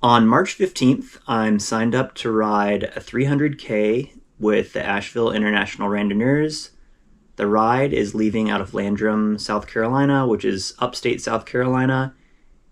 On March 15th, I'm signed up to ride a 300K with the Asheville International Randonneurs. The ride is leaving out of Landrum, South Carolina, which is upstate South Carolina.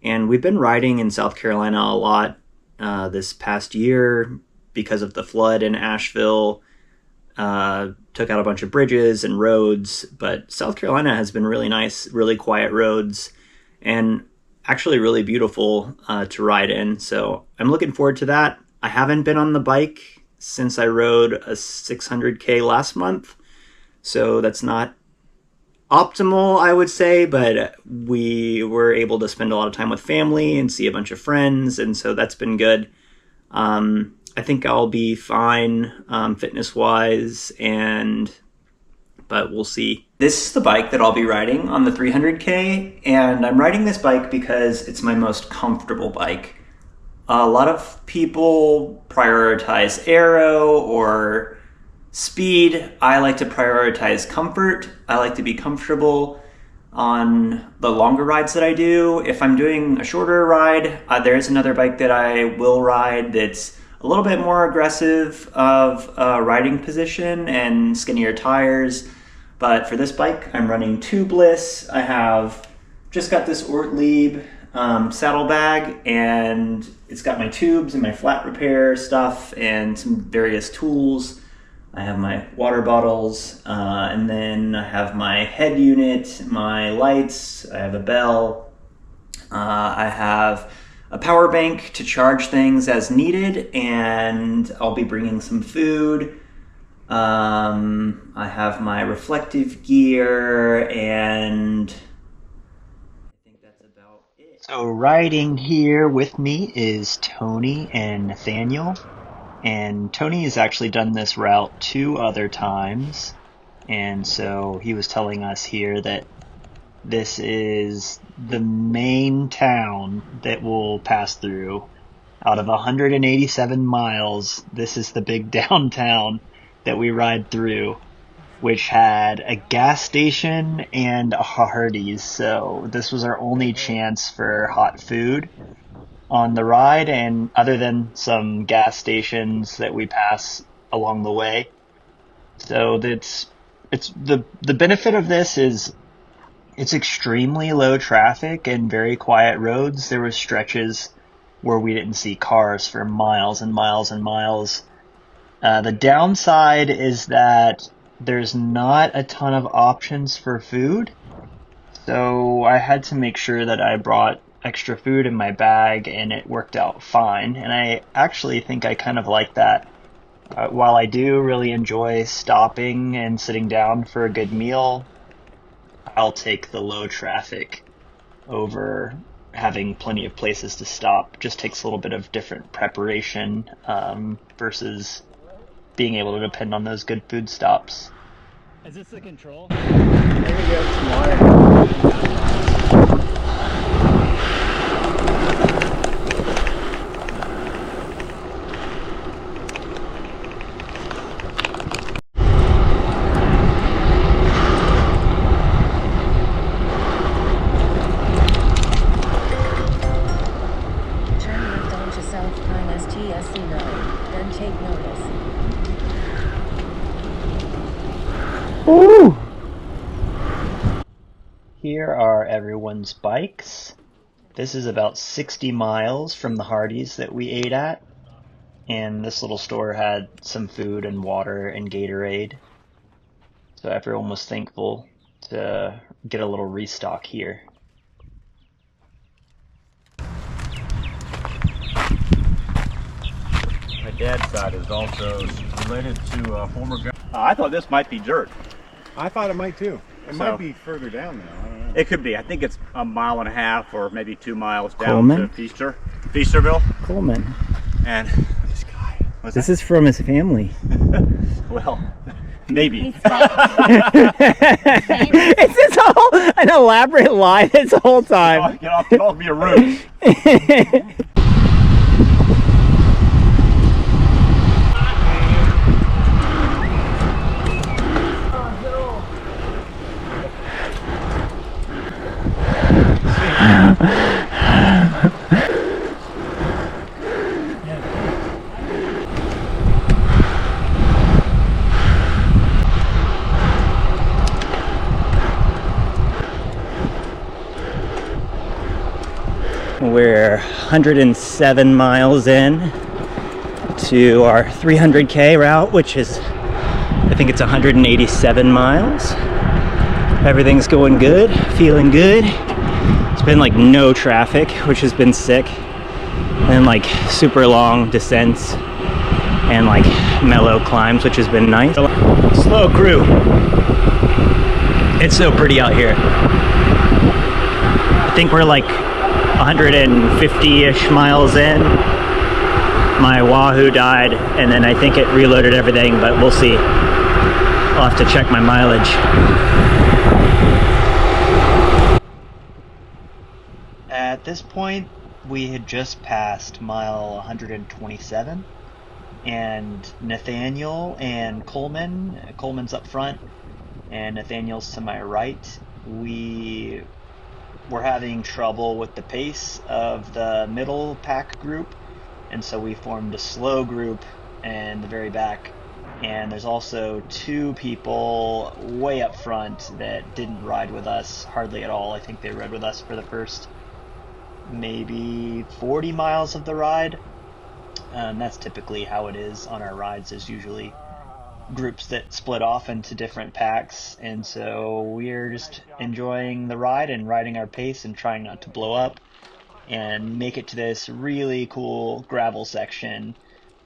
And we've been riding in South Carolina a lot this past year because of the flood in Asheville. Took out a bunch of bridges and roads, but South Carolina has been really nice, really quiet roads, and actually really beautiful to ride in. So I'm looking forward to that. I haven't been on the bike since I rode a 600K last month, so that's not optimal, I would say, but we were able to spend a lot of time with family and see a bunch of friends, and so that's been good. I think I'll be fine fitness-wise, but we'll see. This is the bike that I'll be riding on the 300K, and I'm riding this bike because it's my most comfortable bike. A lot of people prioritize aero or speed. I like to prioritize comfort. I like to be comfortable on the longer rides that I do. If I'm doing a shorter ride, there is another bike that I will ride that's a little bit more aggressive of a riding position and skinnier tires. But for this bike, I'm running tubeless. I have just got this Ortlieb saddlebag, and it's got my tubes and my flat repair stuff and some various tools. I have my water bottles, and then I have my head unit, my lights, I have a bell, I have a power bank to charge things as needed, and I'll be bringing some food. I have my reflective gear, and I think that's about it. So riding here with me is Tony and Nathaniel, and Tony has actually done this route 2 other times, and so he was telling us here that this is the main town that we'll pass through. Out of 187 miles, this is the big downtown that we ride through, which had a gas station and a Hardee's. So this was our only chance for hot food on the ride, and other than some gas stations that we pass along the way. So it's the benefit of this is it's extremely low traffic and very quiet roads. There were stretches where we didn't see cars for miles and miles and miles. The downside is that there's not a ton of options for food. So I had to make sure that I brought extra food in my bag, and it worked out fine. And I actually think I kind of like that. While I do really enjoy stopping and sitting down for a good meal, I'll take the low traffic over having plenty of places to stop. Just takes a little bit of different preparation versus being able to depend on those good food stops. Is this the control? There we go, some water. Ooh. Here are everyone's bikes. This is about 60 miles from the Hardee's that we ate at, and this little store had some food and water and Gatorade, so everyone was thankful to get a little restock here. My dad's side is also related to a former guy. I thought this might be dirt. I thought it might too. It might be further down now. I don't know. It could be. I think it's a mile and a half or maybe 2 miles down Coleman? to Feasterville. Coleman. And this guy. This is from his family. Well, maybe. It's this whole an elaborate lie this whole time. Get off, call me a rude. 107 miles in to our 300K route, which is, I think it's 187 miles. Everything's going good, feeling good. It's been like no traffic, which has been sick, and like super long descents and like mellow climbs, which has been nice. Slow crew. It's so pretty out here. I think we're like 150-ish miles in. My Wahoo died, and then I think it reloaded everything, but we'll see. I'll have to check my mileage. At this point, we had just passed mile 127, and Nathaniel and Coleman's up front, and Nathaniel's to my right. We were having trouble with the pace of the middle pack group, and so we formed a slow group in the very back. And there's also two people way up front that didn't ride with us hardly at all. I think they rode with us for the first maybe 40 miles of the ride. That's typically how it is on our rides. There's usually groups that split off into different packs, and so we're just enjoying the ride and riding our pace and trying not to blow up and make it to this really cool gravel section.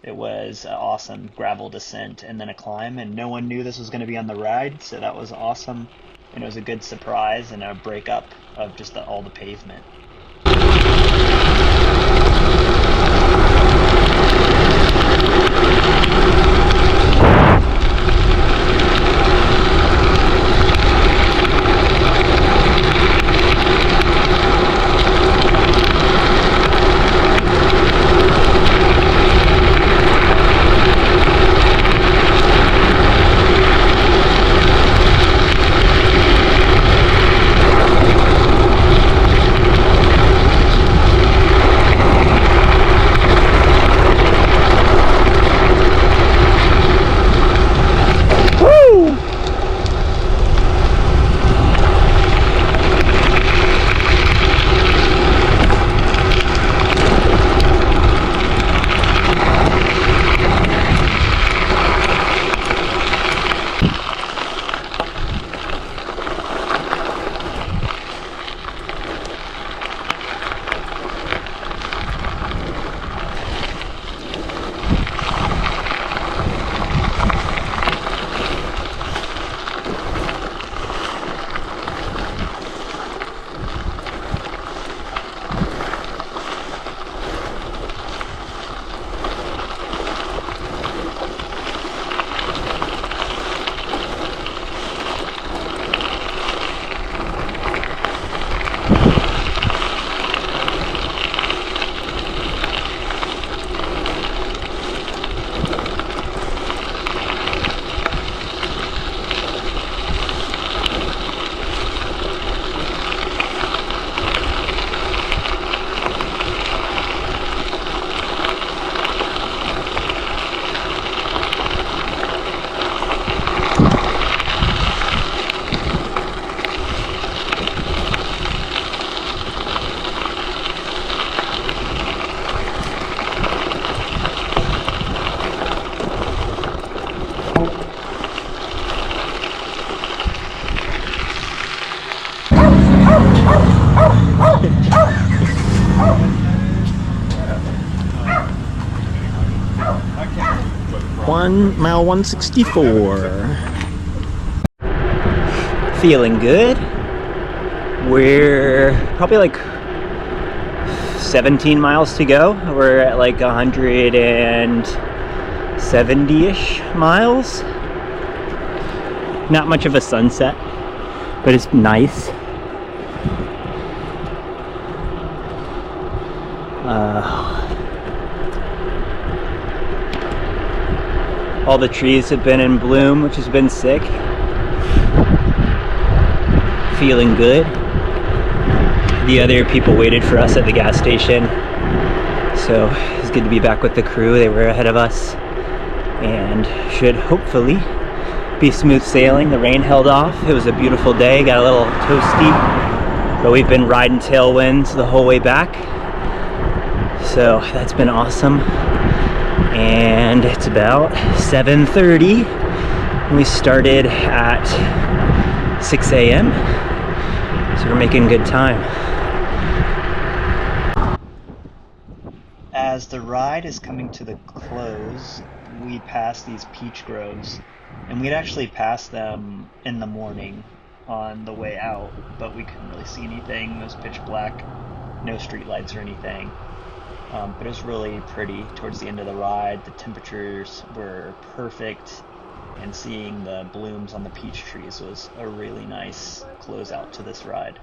It was an awesome gravel descent and then a climb, and no one knew this was going to be on the ride, so that was awesome, and it was a good surprise and a breakup of just all the pavement. Mile 164. Feeling good. We're probably like 17 miles to go. We're at like 170-ish miles. Not much of a sunset, but it's nice. All the trees have been in bloom, which has been sick. Feeling good. The other people waited for us at the gas station, so it's good to be back with the crew. They were ahead of us and should hopefully be smooth sailing. The rain held off. It was a beautiful day. Got a little toasty, but we've been riding tailwinds the whole way back. So that's been awesome. And it's about 7:30. We started at 6 a.m. So we're making good time. As the ride is coming to the close, we pass these peach groves, and we'd actually passed them in the morning on the way out, but we couldn't really see anything. It was pitch black, no street lights or anything. But it was really pretty towards the end of the ride. The temperatures were perfect, and seeing the blooms on the peach trees was a really nice closeout to this ride.